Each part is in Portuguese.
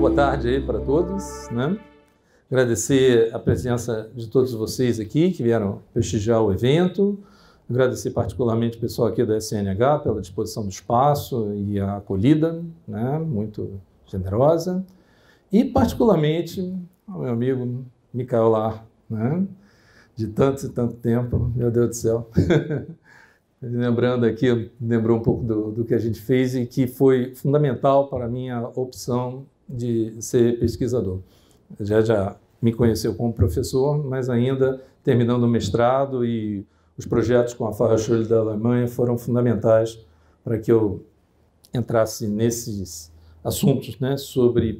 boa tarde aí para todos, né? Agradecer a presença de todos vocês aqui que vieram prestigiar o evento. Agradecer particularmente o pessoal aqui da SNH pela disposição do espaço e a acolhida, né? Muito generosa. E particularmente ao meu amigo Micael Lar, né? De tanto e tanto tempo, meu Deus do céu. Lembrando aqui, lembrou um pouco do que a gente fez e que foi fundamental para a minha opção de ser pesquisador. Já me conheceu como professor, mas ainda terminando o mestrado, e os projetos com a Fachhochschule da Alemanha foram fundamentais para que eu entrasse nesses assuntos, né, sobre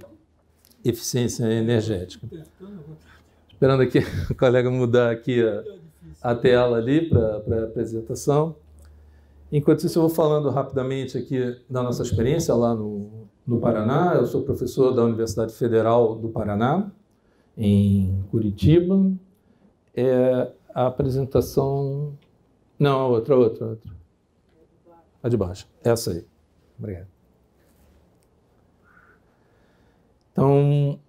eficiência energética. Esperando aqui o colega mudar aqui a tela ali para a apresentação. Enquanto isso, eu vou falando rapidamente aqui da nossa experiência lá no Paraná. Eu sou professor da Universidade Federal do Paraná, em Curitiba. A apresentação... Não, outra. A de baixo. Essa aí. Obrigado. Então,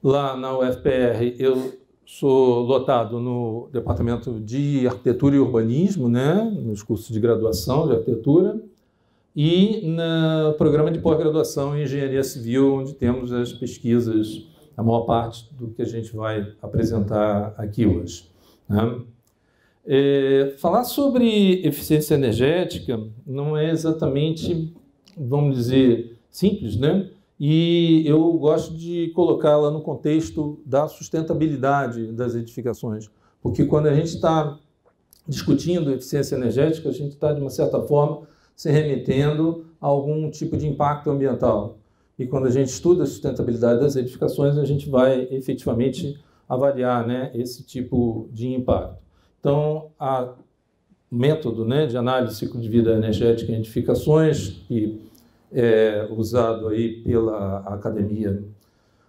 lá na UFPR, eu sou lotado no Departamento de Arquitetura e Urbanismo, né, nos cursos de graduação de arquitetura, e no programa de pós-graduação em Engenharia Civil, onde temos as pesquisas, a maior parte do que a gente vai apresentar aqui hoje, né? Falar sobre eficiência energética não é exatamente, vamos dizer, simples, né? E eu gosto de colocá-la no contexto da sustentabilidade das edificações, porque quando a gente está discutindo eficiência energética, a gente está, de uma certa forma, se remetendo a algum tipo de impacto ambiental. E quando a gente estuda a sustentabilidade das edificações, a gente vai efetivamente avaliar, né, esse tipo de impacto. Então, o método, né, de análise do ciclo de vida energética em edificações, que usado aí pela academia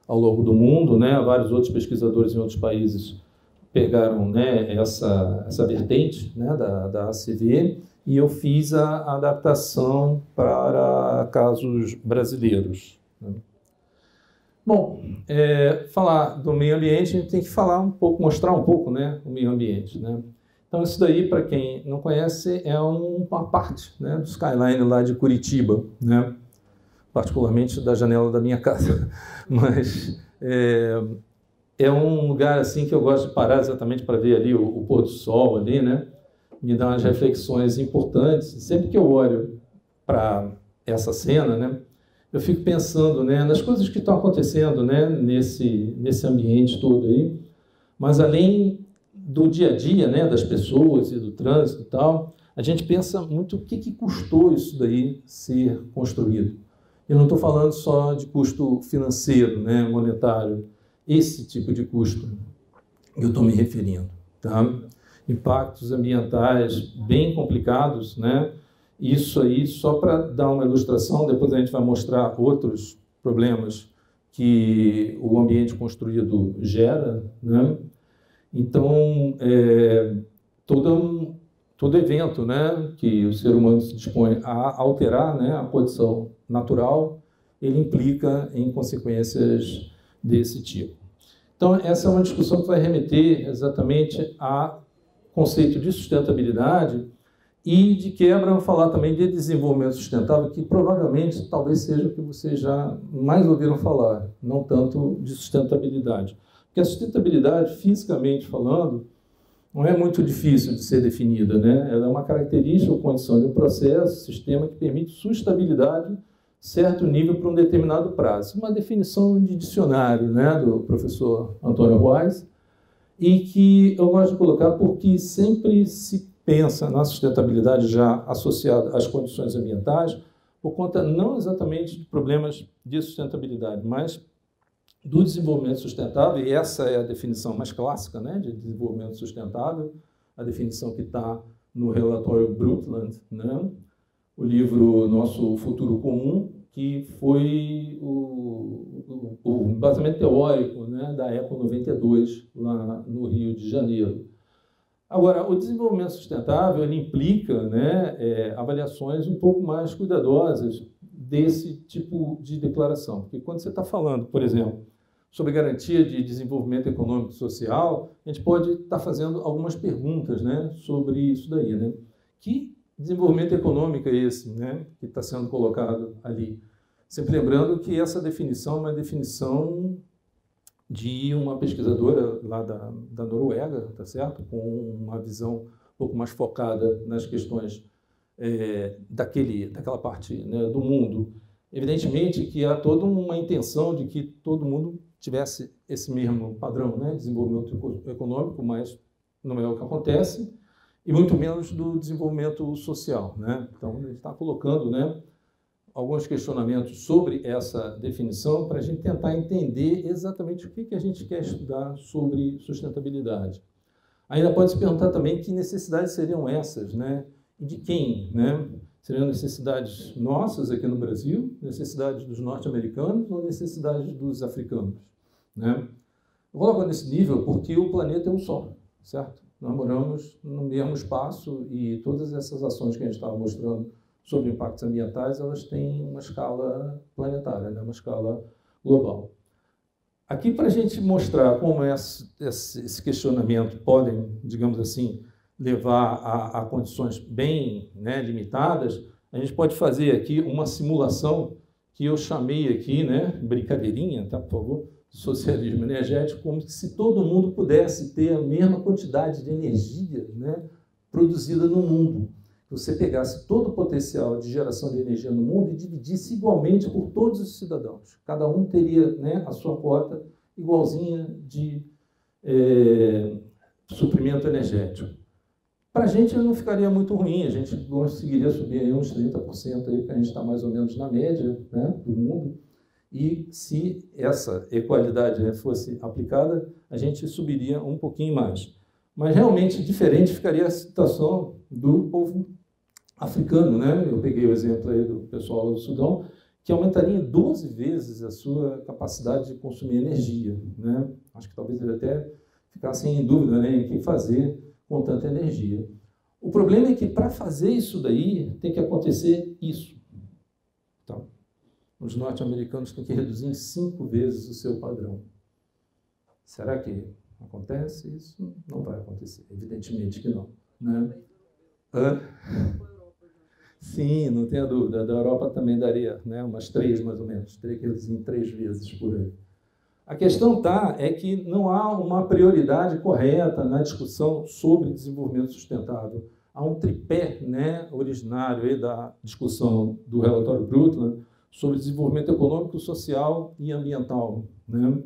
ao longo do mundo, né? Vários outros pesquisadores em outros países pegaram, né, essa vertente, né, da ACV, e eu fiz a adaptação para casos brasileiros, né? Bom, falar do meio ambiente, a gente tem que falar um pouco, mostrar um pouco, né, o meio ambiente, né? Então, isso daí, para quem não conhece, é uma parte, né, do skyline lá de Curitiba, né, particularmente da janela da minha casa. Mas é um lugar assim que eu gosto de parar exatamente para ver ali o pôr do sol, ali, né, me dá umas reflexões importantes. Sempre que eu olho para essa cena, né, eu fico pensando, né, nas coisas que estão acontecendo, né, nesse ambiente todo aí, mas além do dia a dia, né, das pessoas e do trânsito e tal, a gente pensa muito o que custou isso daí ser construído. Eu não estou falando só de custo financeiro, né, monetário, esse tipo de custo que eu estou me referindo, tá? Impactos ambientais bem complicados, né? Isso aí, só para dar uma ilustração, depois a gente vai mostrar outros problemas que o ambiente construído gera, né? Então, todo evento, né, que o ser humano se dispõe a alterar, né, a condição natural, ele implica em consequências desse tipo. Então, essa é uma discussão que vai remeter exatamente a conceito de sustentabilidade e, de quebra, vou falar também de desenvolvimento sustentável, que provavelmente talvez seja o que vocês já mais ouviram falar, não tanto de sustentabilidade. Porque a sustentabilidade, fisicamente falando, não é muito difícil de ser definida, né? Ela é uma característica ou condição de um processo, sistema que permite sustentabilidade certo nível para um determinado prazo. Uma definição de dicionário, né, do professor Antônio Ruais, e que eu gosto de colocar porque sempre se pensa na sustentabilidade já associada às condições ambientais, por conta não exatamente de problemas de sustentabilidade, mas do desenvolvimento sustentável, e essa é a definição mais clássica, né, de desenvolvimento sustentável, a definição que está no relatório Brundtland, né, o livro Nosso Futuro Comum, que foi o embasamento teórico, né, da Eco 92, lá no Rio de Janeiro. Agora, o desenvolvimento sustentável ele implica, né, avaliações um pouco mais cuidadosas desse tipo de declaração. Porque quando você está falando, por exemplo, sobre garantia de desenvolvimento econômico e social, a gente pode estar fazendo algumas perguntas, né, sobre isso daí, né? Que desenvolvimento econômico é esse, né, que está sendo colocado ali? Sempre lembrando que essa definição é uma definição de uma pesquisadora lá da Noruega, tá certo? Com uma visão um pouco mais focada nas questões daquela parte, né, do mundo. Evidentemente que há toda uma intenção de que todo mundo tivesse esse mesmo padrão, né, de desenvolvimento econômico, mas não é o que acontece, e muito menos do desenvolvimento social, né? Então, a gente está colocando, né, alguns questionamentos sobre essa definição para a gente tentar entender exatamente o que a gente quer estudar sobre sustentabilidade. Ainda pode se perguntar também que necessidades seriam essas, né? E de quem, né? Seriam necessidades nossas aqui no Brasil, necessidades dos norte-americanos ou necessidades dos africanos, né? Eu coloco nesse nível porque o planeta é um só, certo? Nós moramos no mesmo espaço e todas essas ações que a gente estava mostrando sobre impactos ambientais, elas têm uma escala planetária, né? Uma escala global. Aqui, para a gente mostrar como esse questionamento podem, digamos assim, levar a condições bem, né, limitadas, a gente pode fazer aqui uma simulação que eu chamei aqui, né, brincadeirinha, tá, por favor, socialismo energético, como se todo mundo pudesse ter a mesma quantidade de energia, né, produzida no mundo. Você pegasse todo o potencial de geração de energia no mundo e dividisse igualmente por todos os cidadãos. Cada um teria, né, a sua cota igualzinha de suprimento energético. Para a gente não ficaria muito ruim, a gente conseguiria subir aí uns 30%, aí, porque a gente está mais ou menos na média, né, do mundo. E se essa equalidade, né, fosse aplicada, a gente subiria um pouquinho mais. Mas realmente diferente ficaria a situação do povo africano, né? Eu peguei o exemplo aí do pessoal do Sudão, que aumentaria em 12 vezes a sua capacidade de consumir energia, né? Acho que talvez ele até ficasse em dúvida, né, em que fazer com tanta energia. O problema é que para fazer isso daí tem que acontecer isso. Então, os norte-americanos têm que reduzir em 5 vezes o seu padrão. Será que acontece isso? Não vai acontecer, evidentemente que não, né? Sim, não tenha dúvida. Da Europa também daria, né, umas 3, mais ou menos. Teria que reduzir em 3 vezes por aí. A questão é que não há uma prioridade correta na discussão sobre desenvolvimento sustentável. Há um tripé, né, originário aí da discussão do relatório Brundtland sobre desenvolvimento econômico, social e ambiental, né?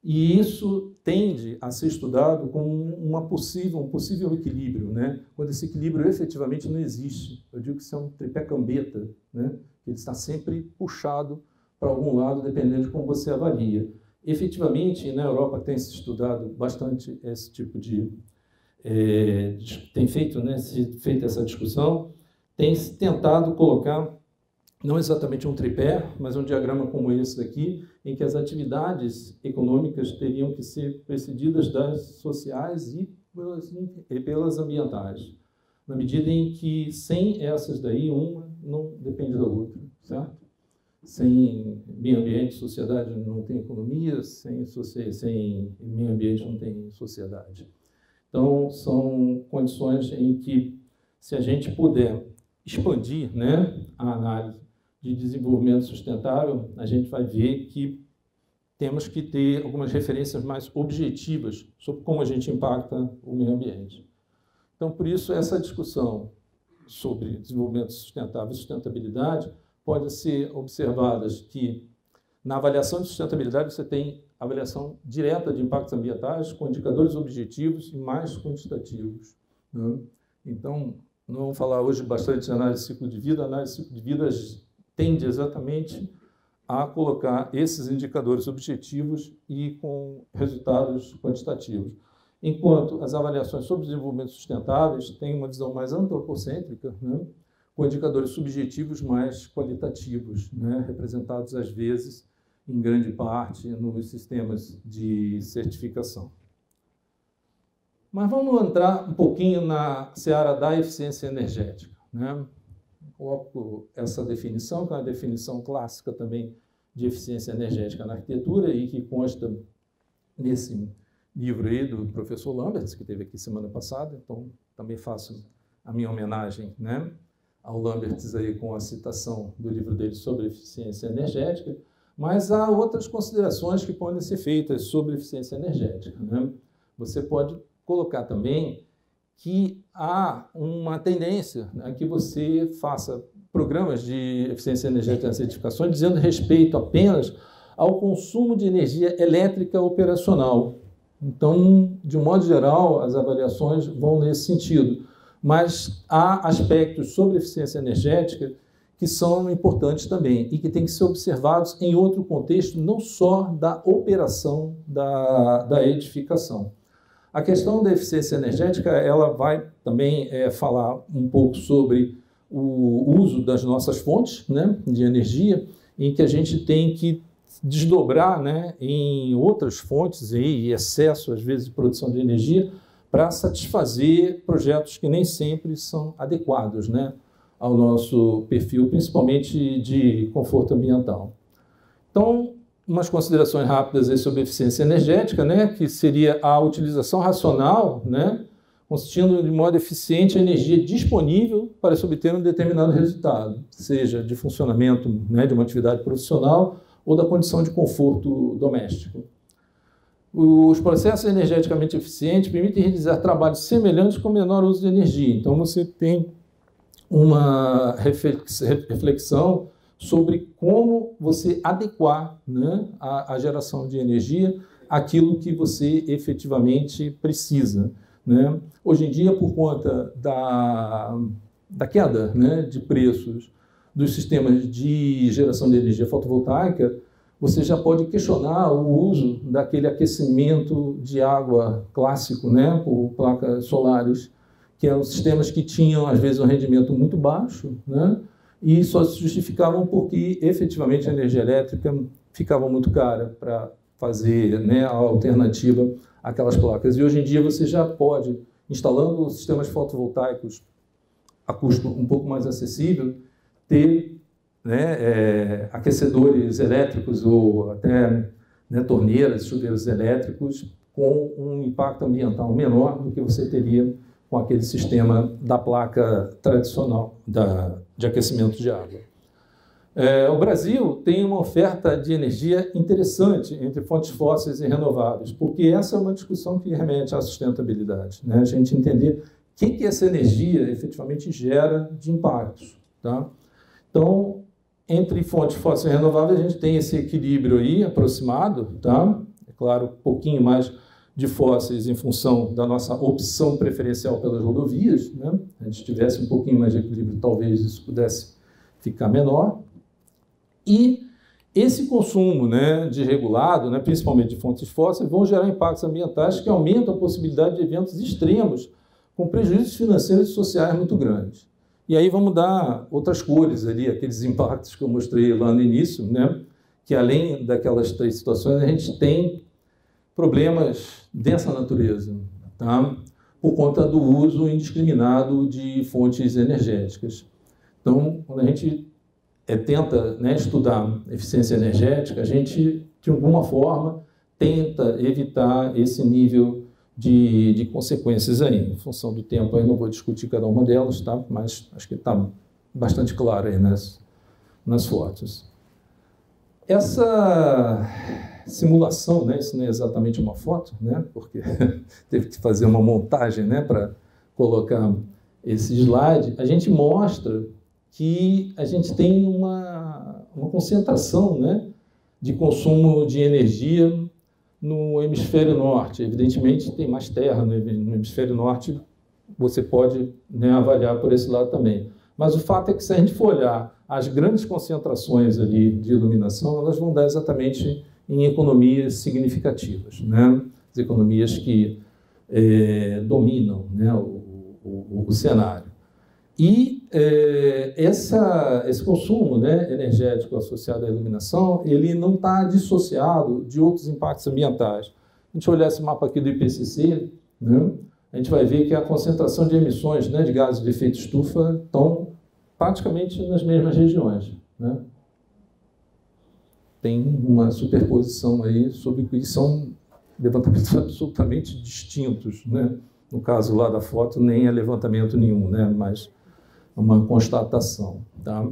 E isso tende a ser estudado como um possível equilíbrio, né? Quando esse equilíbrio efetivamente não existe. Eu digo que isso é um tripé cambeta, né? Ele está sempre puxado para algum lado, dependendo de como você avalia. Efetivamente, na Europa tem se estudado bastante esse tipo de... tem feito, né, feita essa discussão, tem se tentado colocar não exatamente um tripé, mas um diagrama como esse daqui, em que as atividades econômicas teriam que ser precedidas das sociais e pelas ambientais, na medida em que, sem essas daí, uma não depende da outra, certo? Sem meio ambiente, sociedade não tem economia, sem meio ambiente não tem sociedade. Então, são condições em que, se a gente puder expandir, né, a análise de desenvolvimento sustentável, a gente vai ver que temos que ter algumas referências mais objetivas sobre como a gente impacta o meio ambiente. Então, por isso, essa discussão sobre desenvolvimento sustentável e sustentabilidade pode ser observadas que, na avaliação de sustentabilidade, você tem avaliação direta de impactos ambientais com indicadores objetivos e mais quantitativos, né? Então, não vamos falar hoje bastante de análise de ciclo de vida. A análise de ciclo de vida tende exatamente a colocar esses indicadores objetivos e com resultados quantitativos. Enquanto as avaliações sobre desenvolvimento sustentáveis têm uma visão mais antropocêntrica, né, com indicadores subjetivos mais qualitativos, né, representados, às vezes, em grande parte, nos sistemas de certificação. Mas vamos entrar um pouquinho na seara da eficiência energética, né? coloco essa definição, que é uma definição clássica também de eficiência energética na arquitetura e que consta nesse livro aí do professor Lamberts, que esteve aqui semana passada, então também faço a minha homenagem, né, ao Lamberts aí com a citação do livro dele sobre eficiência energética, mas há outras considerações que podem ser feitas sobre eficiência energética, né? Você pode colocar também que há uma tendência a que você faça programas de eficiência energética nas edificações dizendo respeito apenas ao consumo de energia elétrica operacional. Então, de um modo geral, as avaliações vão nesse sentido. Mas há aspectos sobre eficiência energética que são importantes também e que têm que ser observados em outro contexto, não só da operação da edificação. A questão da eficiência energética, ela vai também falar um pouco sobre o uso das nossas fontes, né, de energia, em que a gente tem que desdobrar, né, em outras fontes e excesso, às vezes, de produção de energia para satisfazer projetos que nem sempre são adequados, né, ao nosso perfil, principalmente de conforto ambiental. Então, umas considerações rápidas aí sobre eficiência energética, né, que seria a utilização racional, né, consistindo de modo eficiente a energia disponível para se obter um determinado resultado, seja de funcionamento, né, de uma atividade profissional ou da condição de conforto doméstico. Os processos energeticamente eficientes permitem realizar trabalhos semelhantes com menor uso de energia. Então, você tem uma reflexão sobre como você adequar, né, a geração de energia àquilo que você efetivamente precisa, né? Hoje em dia, por conta da queda, né, de preços dos sistemas de geração de energia fotovoltaica, você já pode questionar o uso daquele aquecimento de água clássico, né, por placas solares, que eram sistemas que tinham, às vezes, um rendimento muito baixo, né, e só se justificavam porque, efetivamente, a energia elétrica ficava muito cara para fazer, né, a alternativa àquelas placas. E hoje em dia você já pode, instalando sistemas fotovoltaicos a custo um pouco mais acessível, ter, né, aquecedores elétricos ou até, né, torneiras, chuveiros elétricos com um impacto ambiental menor do que você teria com aquele sistema da placa tradicional de aquecimento de água. O Brasil tem uma oferta de energia interessante entre fontes fósseis e renováveis, porque essa é uma discussão que remete à sustentabilidade, né? A gente entender o que essa energia efetivamente gera de impactos, tá? Então, entre fontes fósseis e renováveis, a gente tem esse equilíbrio aí aproximado, tá? É claro, um pouquinho mais de fósseis em função da nossa opção preferencial pelas rodovias, né? Se a gente tivesse um pouquinho mais de equilíbrio, talvez isso pudesse ficar menor. E esse consumo, né, desregulado, né, principalmente de fontes fósseis, vão gerar impactos ambientais que aumentam a possibilidade de eventos extremos com prejuízos financeiros e sociais muito grandes. E aí vamos dar outras cores ali, aqueles impactos que eu mostrei lá no início, né, que além daquelas três situações, a gente tem problemas dessa natureza, tá? Por conta do uso indiscriminado de fontes energéticas. Então, quando a gente tenta, né, estudar eficiência energética, a gente, de alguma forma, tenta evitar esse nível de consequências aí. Em função do tempo, eu não vou discutir cada uma delas, tá? Mas acho que está bastante claro aí nas fotos. Essa simulação, né, isso não é exatamente uma foto, né, porque teve que fazer uma montagem, né, para colocar esse slide, a gente mostra que a gente tem uma concentração, né, de consumo de energia no hemisfério norte. Evidentemente, tem mais terra no hemisfério norte, você pode, né, avaliar por esse lado também. Mas o fato é que, se a gente for olhar as grandes concentrações ali de iluminação, elas vão dar exatamente em economias significativas, né? As economias que dominam, né, o cenário. E esse consumo, né, energético associado à iluminação, ele não está dissociado de outros impactos ambientais. A gente olhar esse mapa aqui do IPCC, né, a gente vai ver que a concentração de emissões, né, de gases de efeito estufa estão praticamente nas mesmas regiões, né? Tem uma superposição aí sobre que são levantamentos absolutamente distintos, né? No caso lá da foto, nem é levantamento nenhum, né? Mas uma constatação, tá?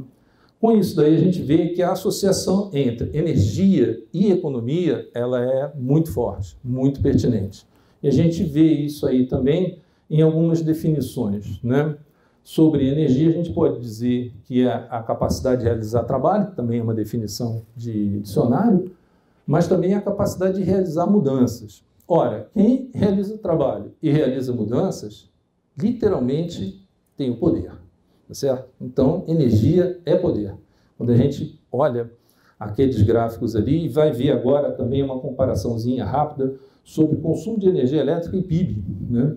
Com isso daí a gente vê que a associação entre energia e economia ela é muito forte, muito pertinente. E a gente vê isso aí também em algumas definições, né? Sobre energia, a gente pode dizer que é a capacidade de realizar trabalho, que também é uma definição de dicionário, mas também a capacidade de realizar mudanças. Ora, quem realiza trabalho e realiza mudanças, literalmente tem o poder, tá certo? Então, energia é poder. Quando a gente olha aqueles gráficos ali, e vai ver agora também uma comparaçãozinha rápida sobre o consumo de energia elétrica e PIB, né?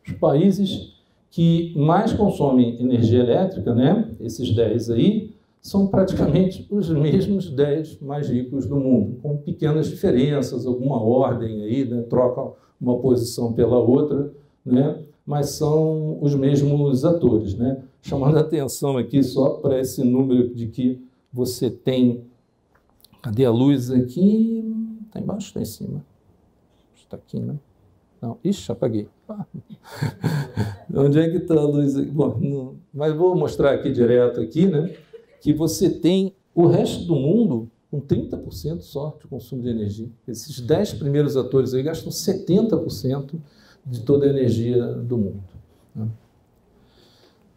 Os países que mais consomem energia elétrica, né, esses 10 aí, são praticamente os mesmos 10 mais ricos do mundo, com pequenas diferenças, alguma ordem aí, né, troca uma posição pela outra, né, mas são os mesmos atores, né? Chamando a atenção aqui só para esse número de que você tem... Cadê a luz aqui? Está embaixo, está em cima? Está aqui, né? Não, ixi, apaguei. Onde é que está a luz aqui? Bom, não, mas vou mostrar aqui direto aqui, né? Que você tem o resto do mundo com 30% só de consumo de energia. Esses 10 primeiros atores aí gastam 70% de toda a energia do mundo, né?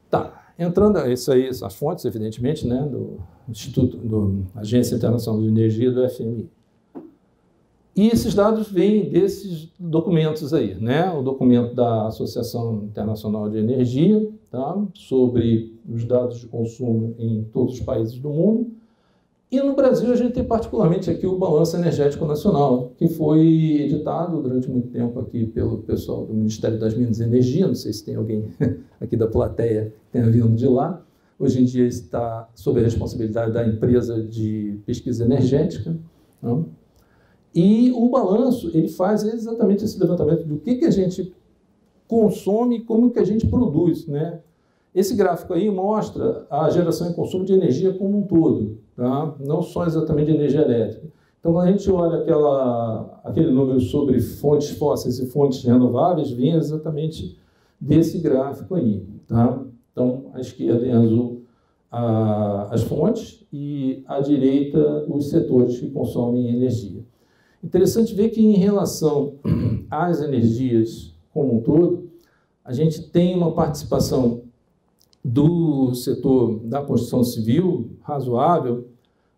Tá, entrando, isso aí, as fontes, evidentemente, né? Do Instituto, da Agência Internacional de Energia, do FMI. E esses dados vêm desses documentos aí, né? O documento da Associação Internacional de Energia, tá? Sobre os dados de consumo em todos os países do mundo. E no Brasil a gente tem particularmente aqui o Balanço Energético Nacional, que foi editado durante muito tempo aqui pelo pessoal do Ministério das Minas e Energia. Não sei se tem alguém aqui da plateia que tenha vindo de lá. Hoje em dia está sob a responsabilidade da empresa de pesquisa energética, né? E o balanço, ele faz exatamente esse levantamento do que a gente consome e como que a gente produz, né? Esse gráfico aí mostra a geração e consumo de energia como um todo, tá? Não só exatamente de energia elétrica. Então, quando a gente olha aquele número sobre fontes fósseis e fontes renováveis, vem exatamente desse gráfico aí, tá? Então, à esquerda em azul as fontes e à direita os setores que consomem energia. Interessante ver que, em relação às energias como um todo, a gente tem uma participação do setor da construção civil razoável,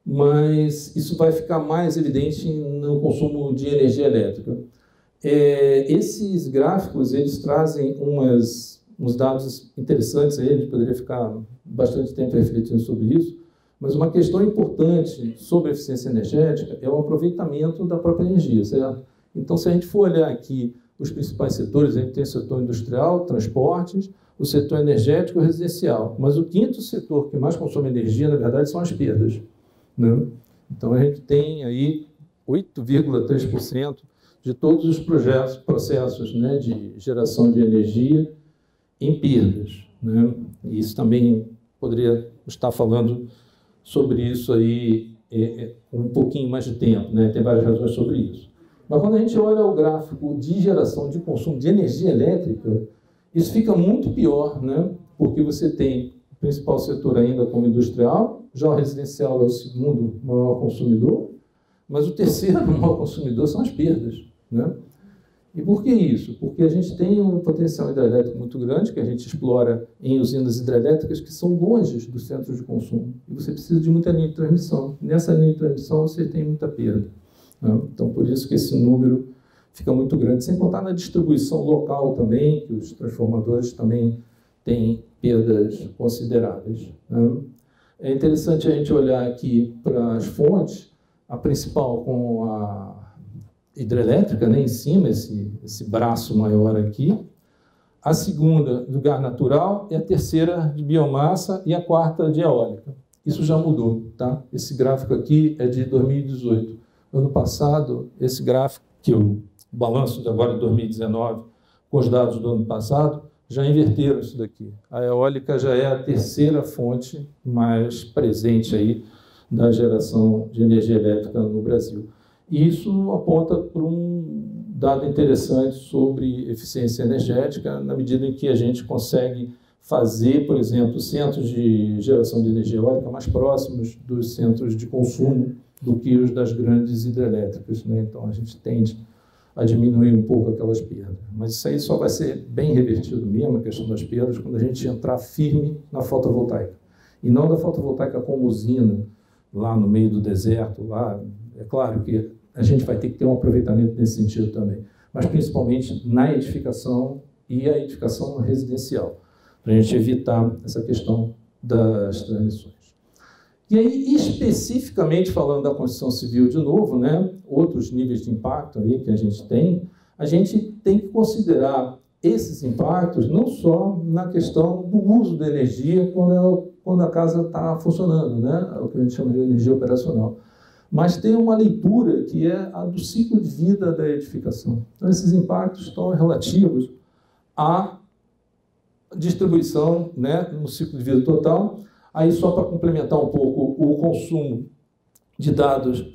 mas isso vai ficar mais evidente no consumo de energia elétrica. Esses gráficos, eles trazem uns dados interessantes, aí, a gente poderia ficar bastante tempo refletindo sobre isso, mas uma questão importante sobre a eficiência energética é o aproveitamento da própria energia, certo? Então, se a gente for olhar aqui os principais setores, a gente tem o setor industrial, transportes, o setor energético e residencial. Mas o quinto setor que mais consome energia, na verdade, são as perdas, né? Então, a gente tem aí 8,3% de todos os processos, né, de geração de energia em perdas, né? E isso também poderia estar falando sobre isso aí com um pouquinho mais de tempo, né? Tem várias razões sobre isso. Mas quando a gente olha o gráfico de geração de consumo de energia elétrica, isso fica muito pior, né? Porque você tem o principal setor ainda como industrial, já o residencial é o segundo maior consumidor, mas o terceiro maior consumidor são as perdas, né? E por que isso? Porque a gente tem um potencial hidrelétrico muito grande, que a gente explora em usinas hidrelétricas que são longe dos centros de consumo. E você precisa de muita linha de transmissão. Nessa linha de transmissão você tem muita perda, né? Então, por isso que esse número fica muito grande. Sem contar na distribuição local também, que os transformadores também têm perdas consideráveis, né? É interessante a gente olhar aqui para as fontes, a principal com a hidrelétrica, né, em cima, esse braço maior aqui, a segunda do gás natural, e a terceira de biomassa e a quarta de eólica. Isso já mudou, tá? Esse gráfico aqui é de 2018. Ano passado, esse gráfico, que o balanço de agora de 2019, com os dados do ano passado, já inverteram isso daqui. A eólica já é a terceira fonte mais presente aí da geração de energia elétrica no Brasil. E isso aponta para um dado interessante sobre eficiência energética, na medida em que a gente consegue fazer, por exemplo, centros de geração de energia eólica mais próximos dos centros de consumo do que os das grandes hidrelétricas, né? Então, a gente tende a diminuir um pouco aquelas perdas. Mas isso aí só vai ser bem revertido mesmo, a questão das perdas, quando a gente entrar firme na fotovoltaica. E não da fotovoltaica como usina, lá no meio do deserto, lá. É claro que a gente vai ter que ter um aproveitamento nesse sentido também, mas principalmente na edificação e a edificação residencial, para a gente evitar essa questão das transmissões. E aí, especificamente falando da construção civil de novo, né, outros níveis de impacto aí que a gente tem que considerar esses impactos não só na questão do uso da energia quando a casa está funcionando, né, o que a gente chama de energia operacional, mas tem uma leitura que é a do ciclo de vida da edificação. Então, esses impactos estão relativos à distribuição, né, no ciclo de vida total. Aí, só para complementar um pouco o consumo de dados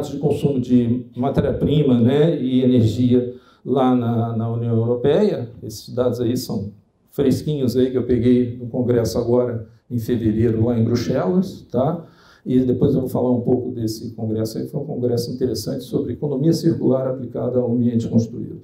de consumo de matéria-prima, né, e energia lá na União Europeia, esses dados aí são fresquinhos aí que eu peguei no congresso agora em fevereiro lá em Bruxelas, tá? E depois eu vou falar um pouco desse congresso aí, foi um congresso interessante sobre economia circular aplicada ao ambiente construído.